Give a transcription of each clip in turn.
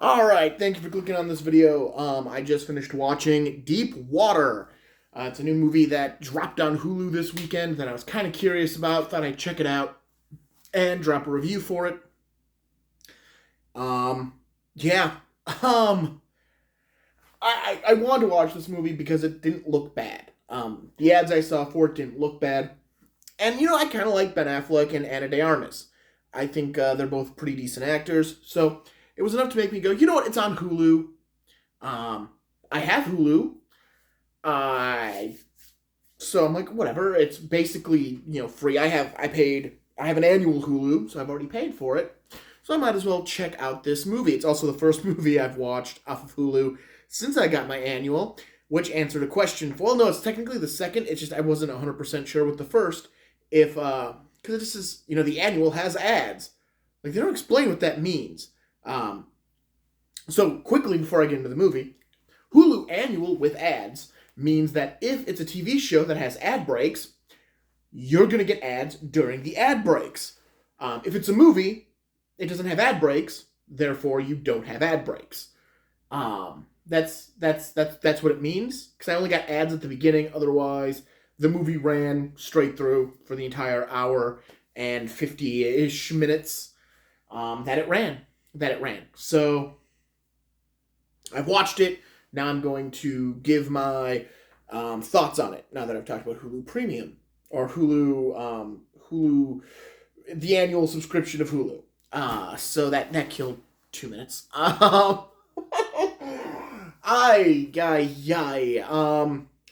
Alright, thank you for clicking on this video. I just finished watching Deep Water. It's a new movie that dropped on Hulu this weekend that I was kind of curious about. Thought I'd check it out and drop a review for it. Yeah. Um, I wanted to watch this movie because it didn't look bad. The ads I saw for it didn't look bad. And, I kind of like Ben Affleck and Ana de Armas. I think they're both pretty decent actors. So it was enough to make me go, you know what? It's on Hulu. I have Hulu. So I'm like, whatever. It's basically, free. I have an annual Hulu, so I've already paid for it. So I might as well check out this movie. It's also the first movie I've watched off of Hulu since I got my annual, which answered a question. Well, no, it's technically the second. It's just I wasn't 100% sure with the first. Because this is, the annual has ads. Like, they don't explain what that means. So quickly before I get into the movie, Hulu annual with ads means that if it's a TV show that has ad breaks, you're going to get ads during the ad breaks. If it's a movie, it doesn't have ad breaks, therefore you don't have ad breaks. That's what it means, because I only got ads at the beginning. Otherwise, the movie ran straight through for the entire hour and 50-ish minutes that it ran. So I've watched it. Now I'm going to give my thoughts on it. Now that I've talked about Hulu Premium or Hulu, the annual subscription of Hulu. So that killed 2 minutes. I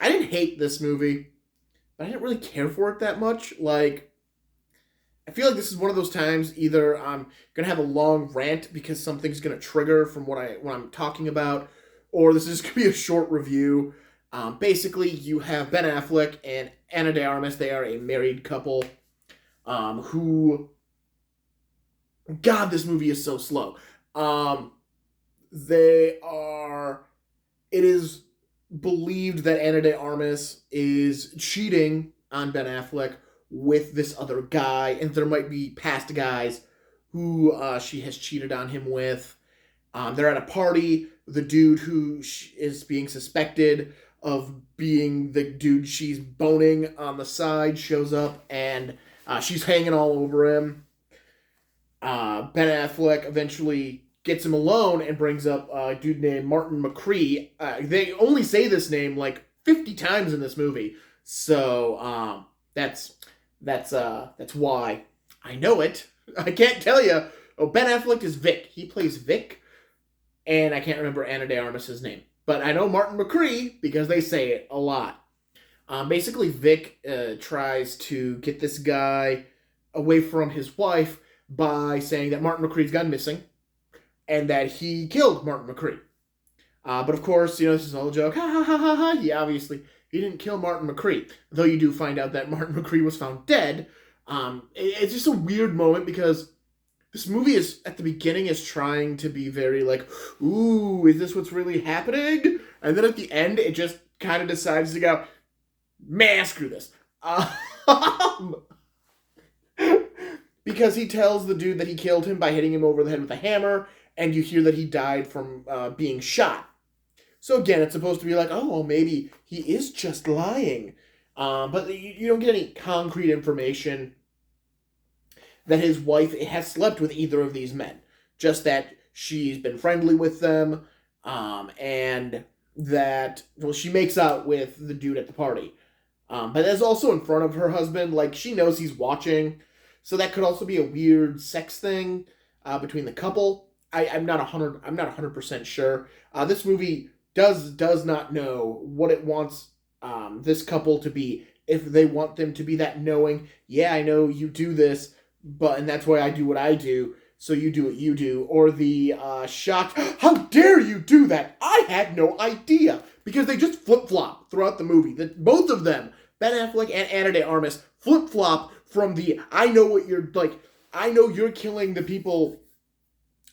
didn't hate this movie, but I didn't really care for it that much. Like, I feel like this is one of those times either I'm gonna have a long rant because something's gonna trigger from what I'm talking about, or this is gonna be a short review. Basically, you have Ben Affleck and Ana de Armas. They are a married couple. Who, God, this movie is so slow. It is believed that Ana de Armas is cheating on Ben Affleck with this other guy, and there might be past guys who she has cheated on him with. They're at a party. The dude who is being suspected of being the dude she's boning on the side shows up, and she's hanging all over him. Ben Affleck eventually gets him alone and brings up a dude named Martin McCree. They only say this name like 50 times in this movie, so that's why I know it. I can't tell you. Oh, Ben Affleck is Vic. He plays Vic, and I can't remember Ana de Armas' name, but I know Martin McCree because they say it a lot. Basically, Vic tries to get this guy away from his wife by saying that Martin McCree's gone missing and that he killed Martin McCree. But of course, this is all a joke. Ha ha ha ha ha. Yeah, obviously, he didn't kill Martin McCree. Though you do find out that Martin McCree was found dead. It's just a weird moment because this movie at the beginning is trying to be very like, ooh, is this what's really happening? And then at the end, it just kind of decides to go, man, screw this. Because he tells the dude that he killed him by hitting him over the head with a hammer, and you hear that he died from being shot. So again, it's supposed to be like, oh, well, maybe he is just lying. But you don't get any concrete information that his wife has slept with either of these men. Just that she's been friendly with them, and that, well, she makes out with the dude at the party. But that's also in front of her husband. Like, she knows he's watching. So that could also be a weird sex thing between the couple. I'm not 100% sure. This movie does not know what it wants this couple to be. If they want them to be that knowing, yeah, I know you do this, and that's why I do what I do, so you do what you do. Or the shocked, how dare you do that? I had no idea. Because they just flip-flop throughout the movie. Both of them, Ben Affleck and Ana de Armas, flip-flop from the, I know you're killing the people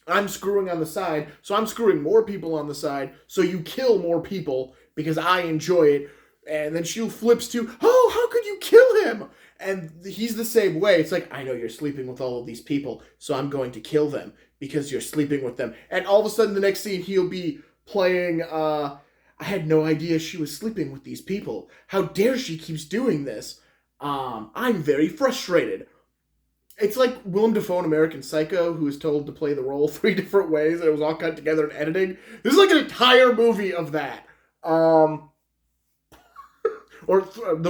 I'm screwing on the side, so I'm screwing more people on the side, so you kill more people because I enjoy it. And then she flips to, oh, how could you kill him? And he's the same way. It's like, I know you're sleeping with all of these people, so I'm going to kill them because you're sleeping with them. And all of a sudden, the next scene, he'll be playing, I had no idea she was sleeping with these people. How dare she keeps doing this? I'm very frustrated. It's like Willem Dafoe in American Psycho, who was told to play the role 3 different ways, and it was all cut together in editing. This is like an entire movie of that. The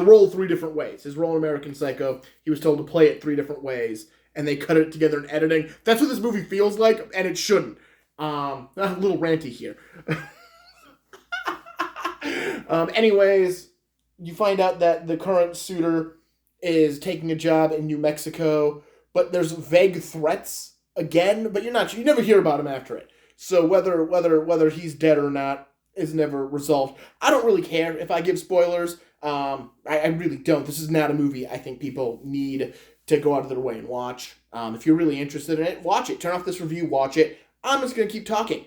role 3 different ways. His role in American Psycho, he was told to play it 3 different ways, and they cut it together in editing. That's what this movie feels like, and it shouldn't. A little ranty here. Anyways, you find out that the current suitor is taking a job in New Mexico, but there's vague threats again, but you never hear about him after it. So whether he's dead or not is never resolved. I don't really care if I give spoilers. I really don't. This is not a movie I think people need to go out of their way and watch. If you're really interested in it, watch it. Turn off this review, watch it. I'm just going to keep talking.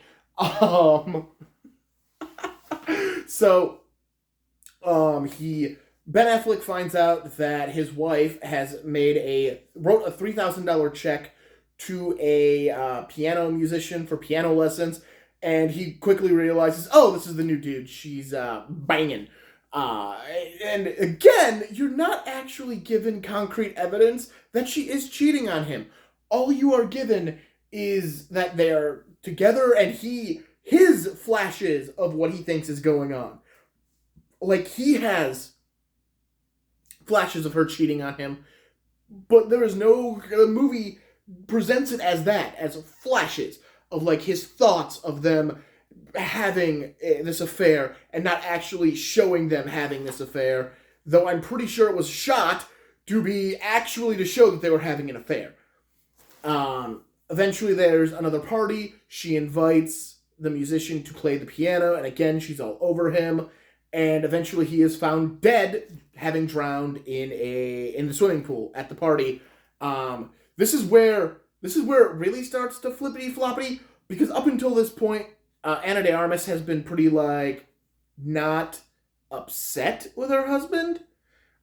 Ben Affleck finds out that his wife wrote a $3,000 check to a piano musician for piano lessons, and he quickly realizes, oh, this is the new dude. She's banging. And again, you're not actually given concrete evidence that she is cheating on him. All you are given is that they're together and his flashes of what he thinks is going on. Like, he has flashes of her cheating on him, but there is the movie presents it as that, as flashes of, like, his thoughts of them having this affair and not actually showing them having this affair, though I'm pretty sure it was shot to show that they were having an affair. Eventually there's another party. She invites the musician to play the piano, and again, she's all over him, and eventually he is found dead, having drowned in the swimming pool at the party. This is where it really starts to flippity-floppity, because up until this point, Ana de Armas has been pretty, like, not upset with her husband.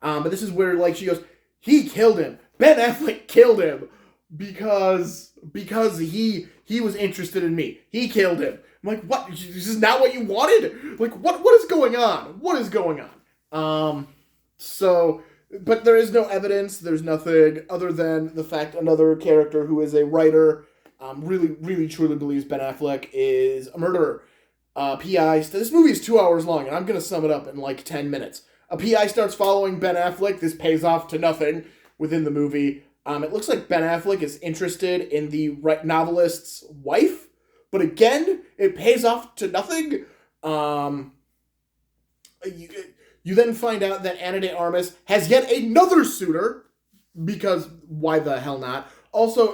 But this is where, like, she goes, he killed him. Ben Affleck killed him because he was interested in me. He killed him. I'm like, what? This is not what you wanted? Like, what is going on? What is going on? But there is no evidence. There's nothing other than the fact another character who is a writer really, really, truly believes Ben Affleck is a murderer. PI, this movie is 2 hours long, and I'm going to sum it up in like 10 minutes. A PI starts following Ben Affleck. This pays off to nothing within the movie. It looks like Ben Affleck is interested in the novelist's wife, but again, it pays off to nothing. You then find out that Ana de Armas has yet another suitor, because why the hell not? Also,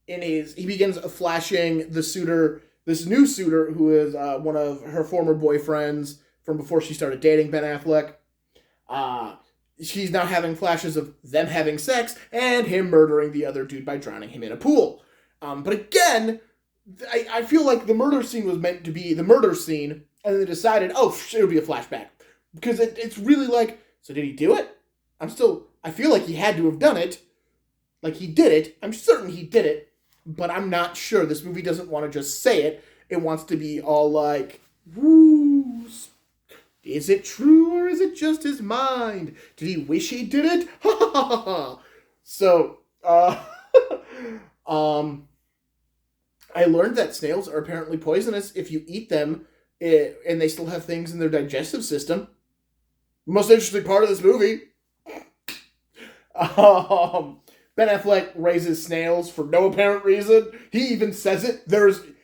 he begins flashing this new suitor, who is one of her former boyfriends from before she started dating Ben Affleck. She's now having flashes of them having sex and him murdering the other dude by drowning him in a pool. But again, I feel like the murder scene was meant to be the murder scene, and then they decided, it'll be a flashback. Because it's really like, so did he do it? I feel like he had to have done it. Like, he did it. I'm certain he did it. But I'm not sure. This movie doesn't want to just say it. It wants to be all like, woo, is it true or is it just his mind? Did he wish he did it? Ha ha ha ha. So, I learned that snails are apparently poisonous if you eat them and they still have things in their digestive system. Most interesting part of this movie. Ben Affleck raises snails for no apparent reason. He even says it.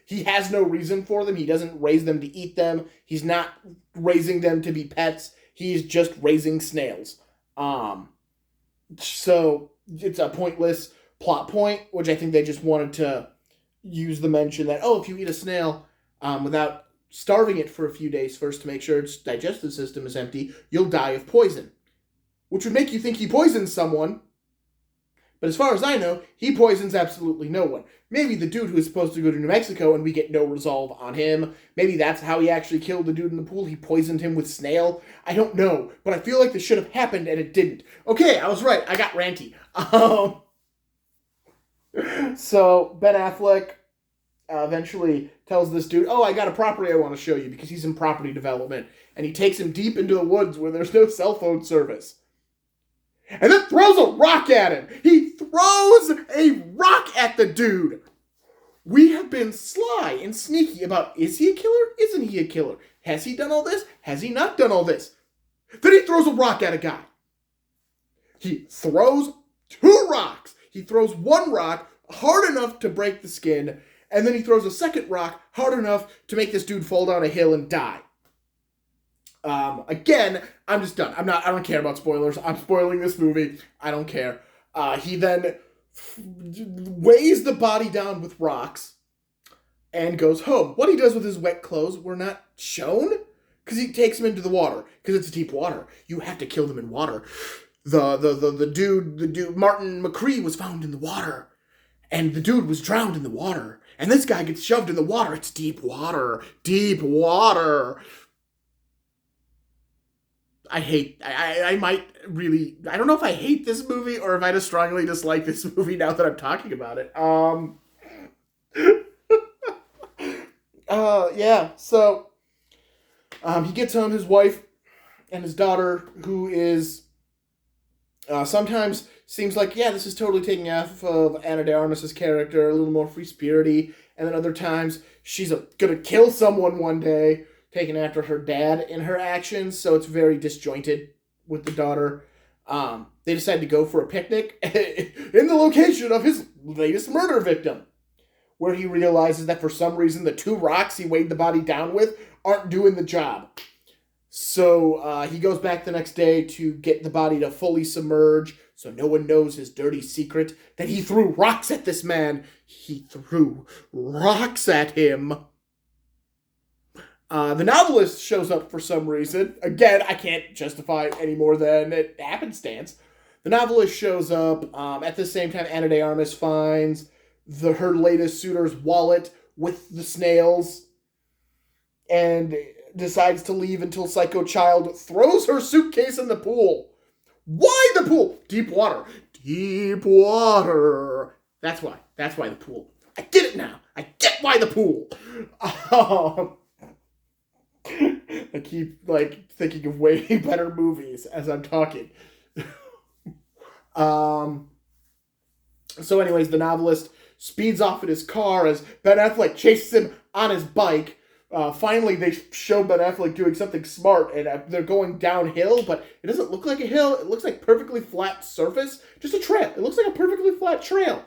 He has no reason for them. He doesn't raise them to eat them. He's not raising them to be pets. He's just raising snails. So it's a pointless plot point, which I think they just wanted to use the mention that, if you eat a snail without starving it for a few days first to make sure its digestive system is empty, you'll die of poison. Which would make you think he poisoned someone. But as far as I know, he poisons absolutely no one. Maybe the dude who is supposed to go to New Mexico and we get no resolve on him. Maybe that's how he actually killed the dude in the pool. He poisoned him with snail. I don't know. But I feel like this should have happened and it didn't. Okay, I was right. I got ranty. So Ben Affleck eventually tells this dude, oh, I got a property I want to show you, because he's in property development. And he takes him deep into the woods where there's no cell phone service. And then throws a rock at him. He throws a rock at the dude. We have been sly and sneaky about, is he a killer? Isn't he a killer? Has he done all this? Has he not done all this? Then he throws a rock at a guy. He throws 2 rocks. He throws 1 rock hard enough to break the skin, and then he throws a second rock hard enough to make this dude fall down a hill and die. Again, I'm just done. I don't care about spoilers. I'm spoiling this movie. I don't care. He then weighs the body down with rocks and goes home. What he does with his wet clothes, we're not shown, because he takes them into the water, because it's deep water. You have to kill them in water. The dude, Martin McCree, was found in the water, and the dude was drowned in the water, and this guy gets shoved in the water. It's deep water. Deep water. I might really, I don't know if I hate this movie or if I just strongly dislike this movie now that I'm talking about it. Yeah, so, he gets home, his wife and his daughter, who is, sometimes seems like, yeah, this is totally taking off of Ana de Armas' character, a little more free-spirity, and then other times she's gonna kill someone one day, taken after her dad in her actions, so it's very disjointed with the daughter. They decide to go for a picnic in the location of his latest murder victim, where he realizes that for some reason the 2 rocks he weighed the body down with aren't doing the job. So he goes back the next day to get the body to fully submerge so no one knows his dirty secret, that he threw rocks at this man. He threw rocks at him. The novelist shows up for some reason. Again, I can't justify it any more than it happenstance. The novelist shows up. At the same time, Ana de Armas finds her latest suitor's wallet with the snails and decides to leave until Psycho Child throws her suitcase in the pool. Why the pool? Deep water. Deep water. That's why. That's why the pool. I get it now. I get why the pool. I keep, thinking of way better movies as I'm talking. So anyways, the novelist speeds off in his car as Ben Affleck chases him on his bike. Finally, they show Ben Affleck doing something smart, and they're going downhill, but it doesn't look like a hill. It looks like perfectly flat surface. Just a trail. It looks like a perfectly flat trail.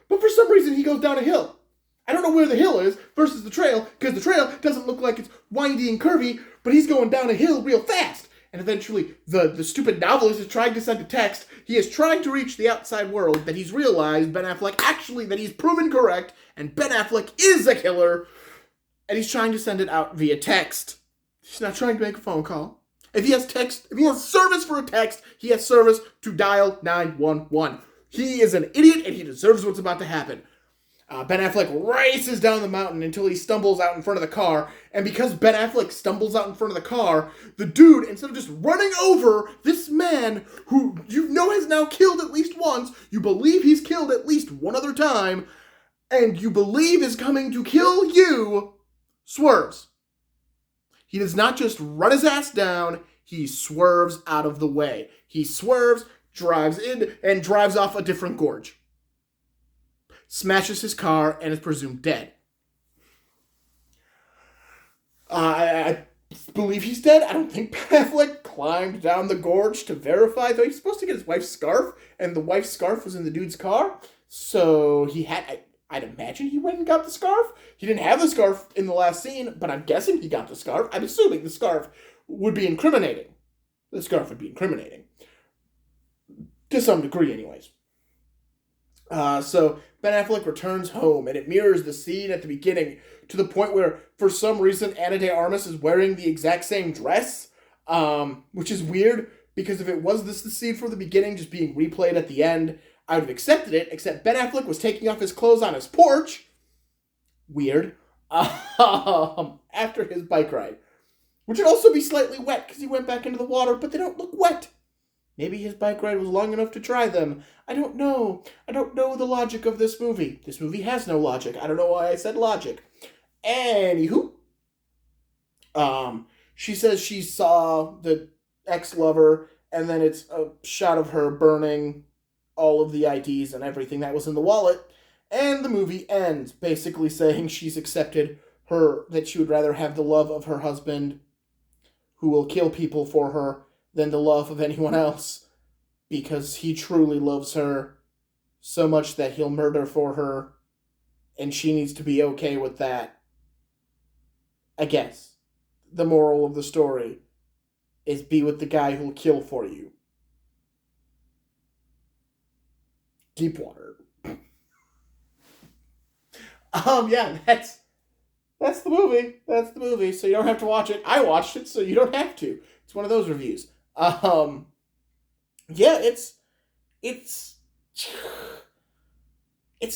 But for some reason, he goes down a hill. I don't know where the hill is versus the trail, because the trail doesn't look like it's windy and curvy, but he's going down a hill real fast. And eventually, the stupid novelist is trying to send a text. He is trying to reach the outside world that he's realized Ben Affleck that he's proven correct, and Ben Affleck is a killer, and he's trying to send it out via text. He's not trying to make a phone call. If he has service for a text, he has service to dial 911. He is an idiot, and he deserves what's about to happen. Ben Affleck races down the mountain until he stumbles out in front of the car. And because Ben Affleck stumbles out in front of the car, the dude, instead of just running over this man who you know has now killed at least once, you believe he's killed at least one other time, and you believe is coming to kill you, swerves. He does not just run his ass down, he swerves out of the way. He swerves, drives in, and drives off a different gorge. Smashes his car and is presumed dead. I believe he's dead. I don't think Ben Affleck climbed down the gorge to verify, though he's supposed to get his wife's scarf, and the wife's scarf was in the dude's car. So I'd imagine he went and got the scarf. He didn't have the scarf in the last scene, but I'm guessing he got the scarf. I'm assuming the scarf would be incriminating. The scarf would be incriminating. To some degree, anyways. So Ben Affleck returns home, and it mirrors the scene at the beginning to the point where, for some reason, Ana de Armas is wearing the exact same dress, which is weird, because if it was the scene from the beginning just being replayed at the end, I would have accepted it, except Ben Affleck was taking off his clothes on his porch. Weird. After his bike ride. Which would also be slightly wet because he went back into the water, but they don't look wet. Maybe his bike ride was long enough to dry them. I don't know. I don't know the logic of this movie. This movie has no logic. I don't know why I said logic. Anywho, she says she saw the ex-lover, and then it's a shot of her burning all of the IDs and everything that was in the wallet, and the movie ends basically saying she's accepted that she would rather have the love of her husband, who will kill people for her, than the love of anyone else, because he truly loves her so much that he'll murder for her, and she needs to be okay with that. I guess the moral of the story is be with the guy who'll kill for you. Deepwater. Yeah, that's the movie. That's the movie. So you don't have to watch it. I watched it, so you don't have to. It's one of those reviews. Yeah, it's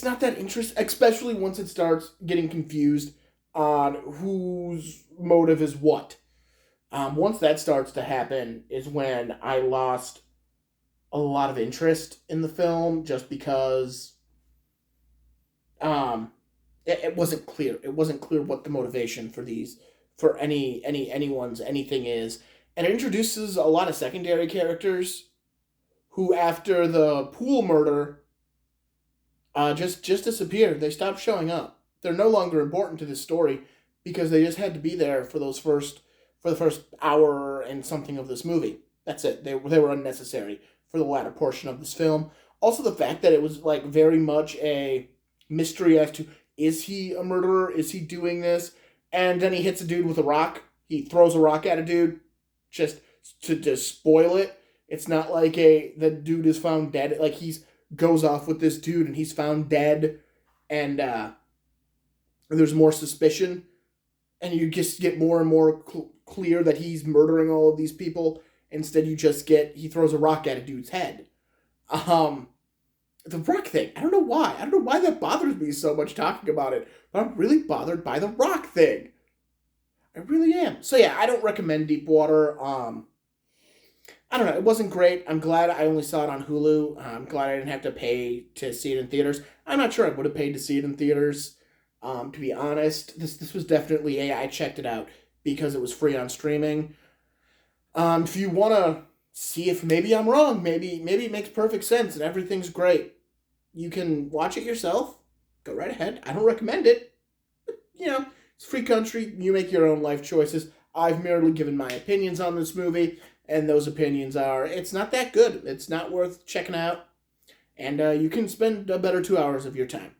not that interesting, especially once it starts getting confused on whose motive is what. Once that starts to happen is when I lost a lot of interest in the film, just because it wasn't clear. It wasn't clear what the motivation for anyone's anything is. And it introduces a lot of secondary characters who, after the pool murder, just disappeared. They stopped showing up. They're no longer important to this story because they just had to be there for the first hour and something of this movie. That's it. They were unnecessary for the latter portion of this film. Also, the fact that it was like very much a mystery as to, is he a murderer? Is he doing this? And then he hits a dude with a rock. He throws a rock at a dude just to spoil it. It's not like the dude is found dead. Like, goes off with this dude and he's found dead, and there's more suspicion, and you just get more and more clear that he's murdering all of these people. Instead, you just get, he throws a rock at a dude's head. The rock thing, I don't know why. I don't know why that bothers me so much talking about it, but I'm really bothered by the rock thing. I really am. So yeah, I don't recommend Deepwater. I don't know. It wasn't great. I'm glad I only saw it on Hulu. I'm glad I didn't have to pay to see it in theaters. I'm not sure I would have paid to see it in theaters. To be honest, this was definitely I checked it out because it was free on streaming. If you want to see if maybe I'm wrong, maybe it makes perfect sense and everything's great, you can watch it yourself. Go right ahead. I don't recommend it. But, it's a free country. You make your own life choices. I've merely given my opinions on this movie, and those opinions are, it's not that good. It's not worth checking out, and you can spend a better 2 hours of your time.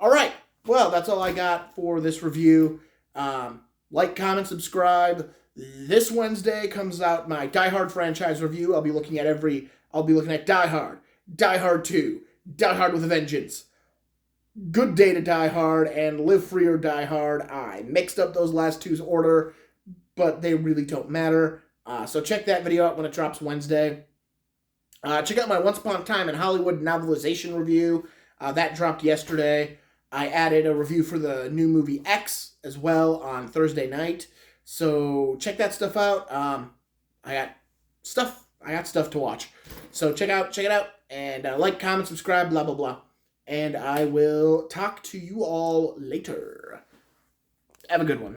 All right. Well, that's all I got for this review. Like, comment, subscribe. This Wednesday comes out my Die Hard franchise review. I'll be looking at Die Hard, Die Hard 2, Die Hard with a Vengeance, Good Day to Die Hard, and Live Free or Die Hard. I mixed up those last two's order, but they really don't matter. So check that video out when it drops Wednesday. Check out my Once Upon a Time in Hollywood novelization review. That dropped yesterday. I added a review for the new movie X as well on Thursday night. So check that stuff out. I got stuff to watch. So check it out, and like, comment, subscribe, blah, blah, blah. And I will talk to you all later. Have a good one.